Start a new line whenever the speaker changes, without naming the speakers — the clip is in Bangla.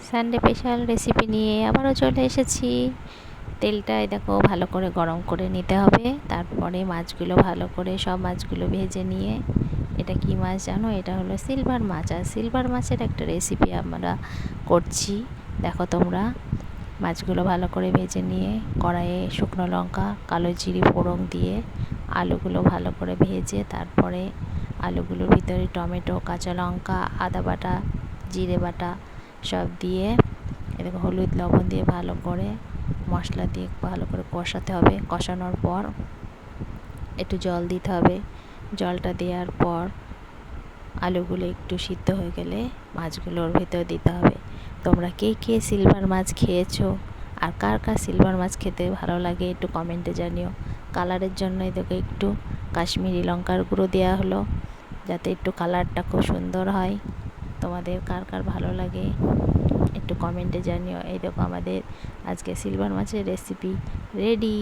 সানডে স্পেশাল রেসিপি নিয়ে আবারও চলে এসেছি। তেলটা দেখো ভালো করে গরম করে নিতে হবে। তারপরে মাছগুলো ভালো করে সব মাছগুলো ভেজে নিয়ে, এটা কি মাছ জানো? এটা হলো সিলভার মাছ। আর সিলভার মাছের একটা রেসিপি আমরা করছি, দেখো তোমরা। মাছগুলো ভালো করে ভেজে নিয়ে কড়াইয়ে শুকনো লঙ্কা, কালো জিরে ফোড়ন দিয়ে আলুগুলো ভালো করে ভেজে, তারপরে আলুগুলোর ভিতরে টমেটো, কাঁচা লঙ্কা, আদা বাটা, জিরে বাটা সব দিয়ে, এরকম হলুদ লবণ দিয়ে ভালো করে মশলা দিয়ে ভালো করে কষাতে হবে। কষানোর পর একটু জল দিতে হবে। জলটা দেওয়ার পর আলুগুলো একটু সিদ্ধ হয়ে গেলে মাছগুলোর ভেতর দিতে হবে। তোমরা কে কে সিলভার মাছ খেয়েছো আর কার কার সিলভার মাছ খেতে ভালো লাগে একটু কমেন্টে জানিও। কালারের জন্য এদেরকে একটু কাশ্মীরি লঙ্কার গুঁড়ো দেওয়া হলো, যাতে একটু কালারটা খুব সুন্দর হয়। তোমাদের কার কার ভালো লাগে একটু কমেন্টে জানিও। এই দেখো আমাদের আজকে সিলভার মাছের রেসিপি রেডি।